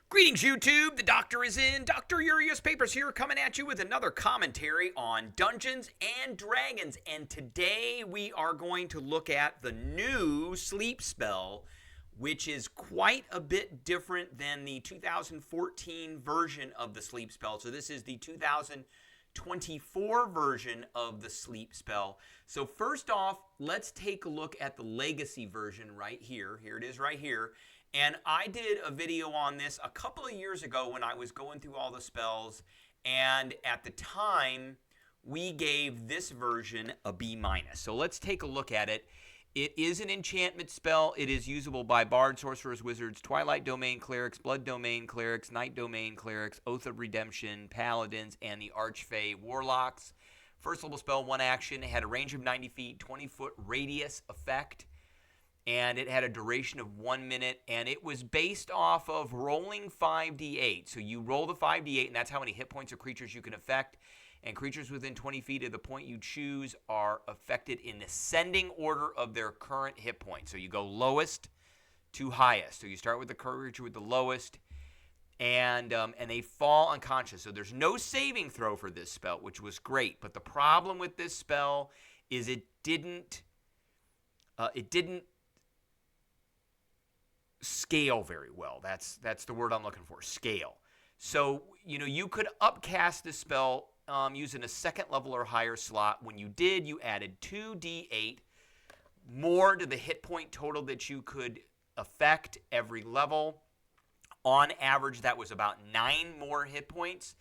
Greetings, YouTube. The doctor is in. Dr. Urius Papers here, coming at you with another commentary on Dungeons and Dragons. And today we are going to look at the new sleep spell, which is quite a bit different than the 2014 version of the sleep spell. So this is the 2024 version of the sleep spell. So first off, let's take a look at the legacy version right here. Here it is right here. And I did a video on this a couple of years ago when I was going through all the spells. And at the time, we gave this version a B-. So let's take a look at it. It is an enchantment spell. It is usable by bards, sorcerers, wizards, twilight domain clerics, blood domain clerics, night domain clerics, oath of redemption, paladins, and the archfey warlocks. First level spell, one action. It had a range of 90 feet, 20-foot radius effect. And it had a duration of 1 minute, and it was based off of rolling 5d8. So you roll the 5d8, and that's how many hit points of creatures you can affect. And creatures within 20 feet of the point you choose are affected in ascending order of their current hit points. So you go lowest to highest. So you start with the creature with the lowest, and they fall unconscious. So there's no saving throw for this spell, which was great. But the problem with this spell is it didn't scale very well. That's the word I'm looking for, scale. So, you could upcast this spell using a second level or higher slot. When you did, you added 2d8 more to the hit point total that you could affect every level. On average, that was about 9 more hit points.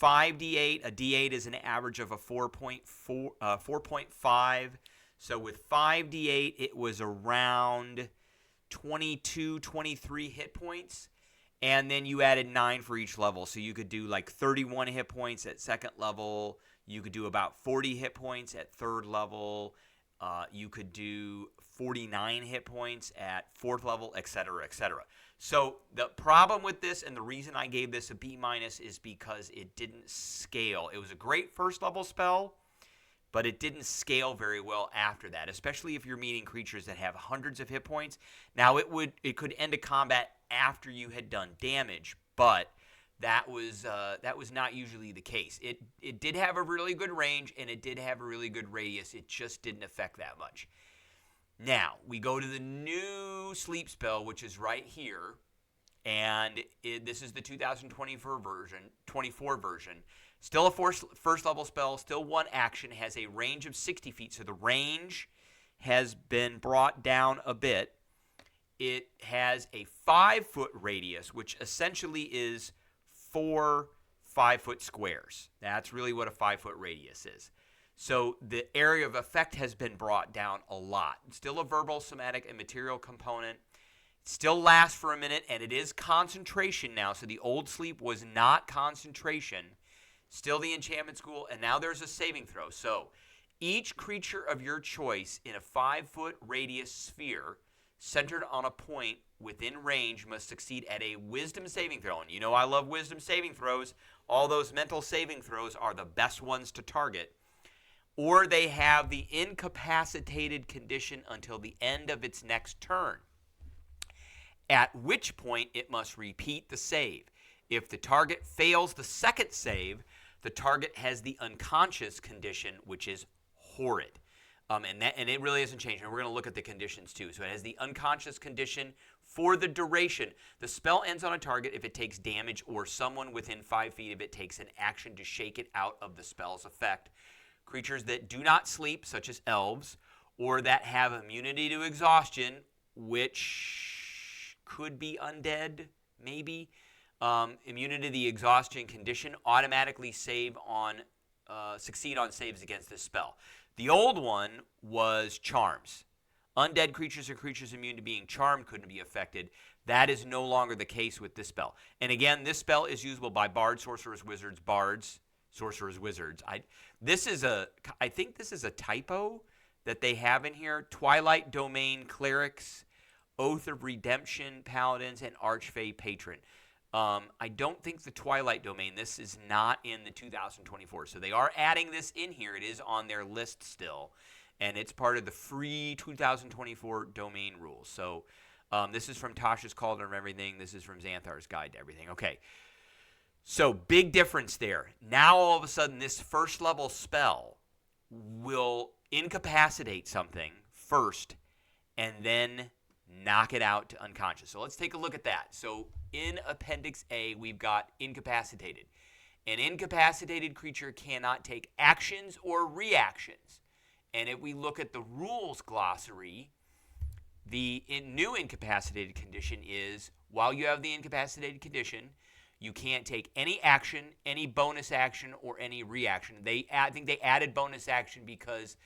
5d8, a d8 is an average of a 4.5. So with 5d8, it was around 22, 23 hit points, and then you added 9 for each level. So you could do like 31 hit points at second level. You could do about 40 hit points at third level. You could do 49 hit points at fourth level, etc., etc. So the problem with this, and the reason I gave this a B- is because it didn't scale. It was a great first level spell, but it didn't scale very well after that, especially if you're meeting creatures that have hundreds of hit points. Now, it could end a combat after you had done damage, but that was not usually the case. It did have a really good range, and it did have a really good radius. It just didn't affect that much. Now, we go to the new sleep spell, which is right here, and this is the 2024 version. Still a first level spell, still one action, has a range of 60 feet. So the range has been brought down a bit. It has a 5-foot radius, which essentially is 4 5-foot squares. That's really what a 5-foot radius is. So the area of effect has been brought down a lot. Still a verbal, somatic, and material component. Still lasts for a minute, and it is concentration now. So the old sleep was not concentration. Still the enchantment school, and now there's a saving throw. So each creature of your choice in a 5-foot radius sphere centered on a point within range must succeed at a wisdom saving throw. And I love wisdom saving throws. All those mental saving throws are the best ones to target. Or they have the incapacitated condition until the end of its next turn, at which point it must repeat the save. If the target fails the second save, the target has the unconscious condition, which is horrid. And it really hasn't changed. And we're going to look at the conditions too. So it has the unconscious condition for the duration. The spell ends on a target if it takes damage, or someone within 5 feet of it takes an action to shake it out of the spell's effect. Creatures that do not sleep, such as elves, or that have immunity to exhaustion, which could be undead, maybe. Immunity to the exhaustion condition, automatically succeed on saves against this spell. The old one was charms. Undead creatures or creatures immune to being charmed couldn't be affected. That is no longer the case with this spell. And again, this spell is usable by bards, sorcerers, wizards, I think this is a typo that they have in here. Twilight domain clerics, oath of redemption paladins, and archfey patron. I don't think the Twilight domain, this is not in the 2024. So they are adding this in here. It is on their list still. And it's part of the free 2024 domain rules. So This is from Tasha's Cauldron of Everything. This is from Xanthar's Guide to Everything. Okay. So big difference there. Now all of a sudden this first level spell will incapacitate something first and then knock it out to unconscious. So let's take a look at that. So in Appendix A, we've got incapacitated. An incapacitated creature cannot take actions or reactions. And if we look at the rules glossary, the new incapacitated condition is, while you have the incapacitated condition, you can't take any action, any bonus action, or any reaction. I think they added bonus action because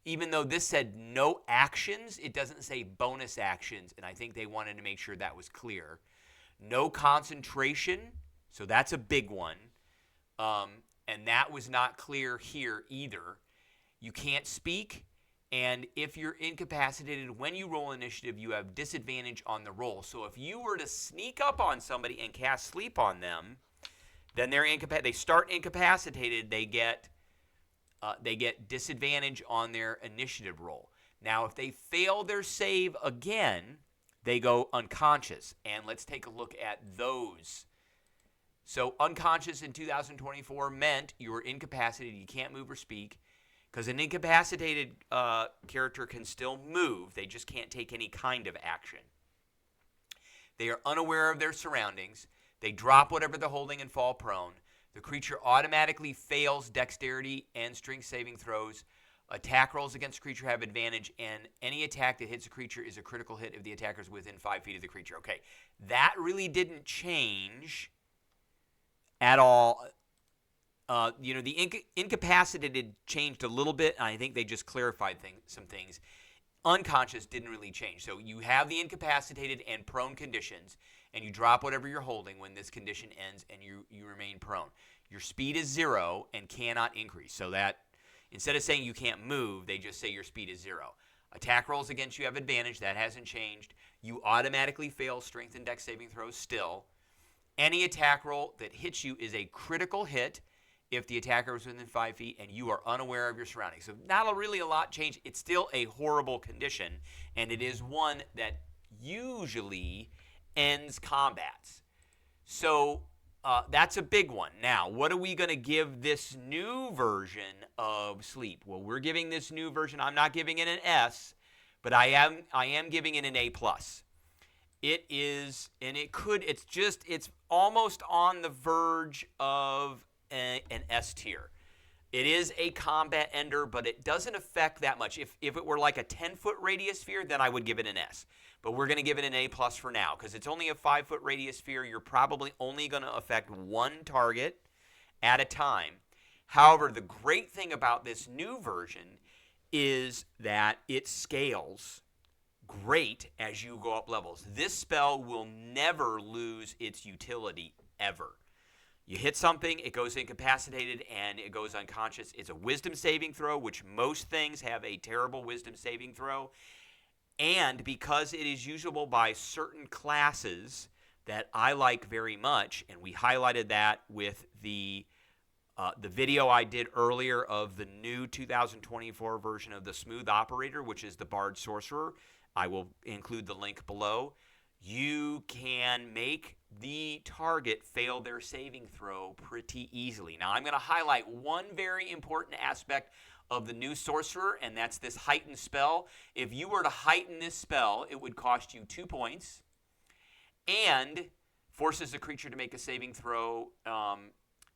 even though this said no actions, it doesn't say bonus actions, and I think they wanted to make sure that was clear. No concentration, so that's a big one, and that was not clear here either. You can't speak, and if you're incapacitated, when you roll initiative, you have disadvantage on the roll. So if you were to sneak up on somebody and cast sleep on them, then they start incapacitated, they get disadvantage on their initiative roll. Now, if they fail their save again, they go unconscious. And let's take a look at those. So unconscious in 2024 meant you were incapacitated, you can't move or speak, because an incapacitated character can still move. They just can't take any kind of action. They are unaware of their surroundings. They drop whatever they're holding and fall prone. The creature automatically fails dexterity and strength saving throws. Attack rolls against the creature have advantage, and any attack that hits a creature is a critical hit if the attacker is within 5 feet of the creature. Okay, that really didn't change at all. The incapacitated changed a little bit, and I think they just clarified some things. Unconscious didn't really change. So you have the incapacitated and prone conditions, and you drop whatever you're holding when this condition ends, and you remain prone. Your speed is 0 and cannot increase. So that, instead of saying you can't move, they just say your speed is 0. Attack rolls against you have advantage. That hasn't changed. You automatically fail strength and dex saving throws still. Any attack roll that hits you is a critical hit if the attacker is within 5 feet and you are unaware of your surroundings. So not really a lot changed. It's still a horrible condition, and it is one that usually ends combats. So that's a big one. Now, what are we going to give this new version of Sleep? Well, we're giving this new version, I'm not giving it an S, but I am giving it an A+. It is, and it's almost on the verge of an S tier. It is a combat ender, but it doesn't affect that much. If it were like a 10-foot radius sphere, then I would give it an S. But we're going to give it an A+ for now, because it's only a 5-foot radius sphere. You're probably only going to affect one target at a time. However, the great thing about this new version is that it scales great as you go up levels. This spell will never lose its utility, ever. You hit something, it goes incapacitated, and it goes unconscious. It's a wisdom saving throw, which most things have a terrible wisdom saving throw. And because it is usable by certain classes that I like very much, and we highlighted that with the video I did earlier of the new 2024 version of the Smooth Operator, which is the Bard Sorcerer. I will include the link below. You can make the target fail their saving throw pretty easily. Now, I'm going to highlight one very important aspect of the new sorcerer, and that's this heightened spell. If you were to heighten this spell, it would cost you 2 points and forces the creature to make a saving throw.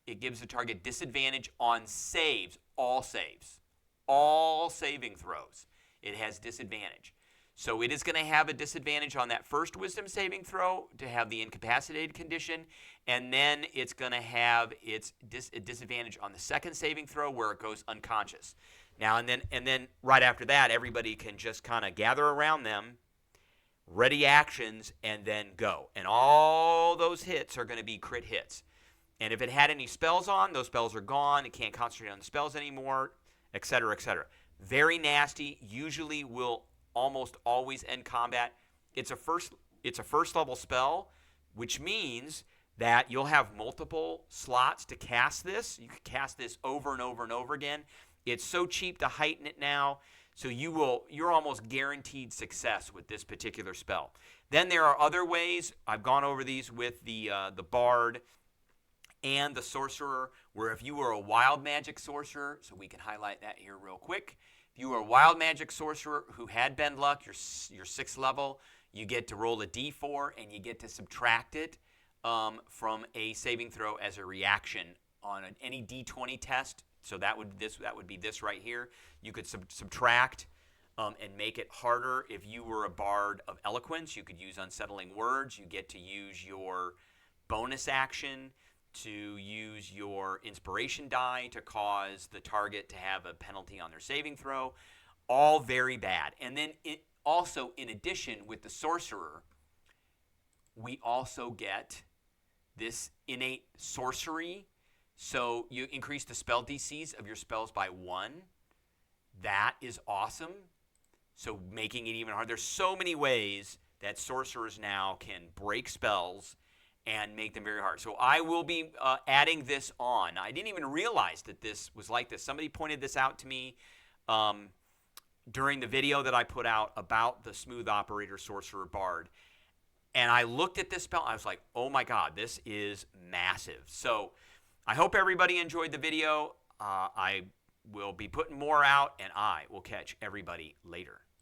It gives the target disadvantage on saves, all saving throws. It has disadvantage. So it is going to have a disadvantage on that first wisdom saving throw to have the incapacitated condition, and then it's going to have its disadvantage on the second saving throw where it goes unconscious. Now and then right after that, everybody can just kind of gather around them, ready actions, and then go. And all those hits are going to be crit hits. And if it had any spells on, those spells are gone. It can't concentrate on the spells anymore, etc., etc. Very nasty. Usually will almost always end combat. It's a first level spell, which means that you'll have multiple slots to cast this. You can cast this over and over and over again. It's so cheap to heighten it now. So you're almost guaranteed success with this particular spell. Then there are other ways. I've gone over these with the bard and the sorcerer, where if you were a wild magic sorcerer, so we can highlight that here real quick. If you were a wild magic sorcerer who had bend luck, your 6th level, you get to roll a d4 and you get to subtract it from a saving throw as a reaction on any d20 test. So that would be this right here. You could subtract and make it harder. If you were a bard of eloquence, you could use unsettling words. You get to use your bonus action to use your inspiration die to cause the target to have a penalty on their saving throw. All very bad. And then also, in addition, with the sorcerer, we also get this innate sorcery. So you increase the spell DCs of your spells by 1. That is awesome. So making it even harder. There's so many ways that sorcerers now can break spells and make them very hard. So I will be adding this on. I didn't even realize that this was like this. Somebody pointed this out to me during the video that I put out about the Smooth Operator Sorcerer Bard. And I looked at this spell. I was like, oh my God, this is massive. So I hope everybody enjoyed the video. I will be putting more out, and I will catch everybody later.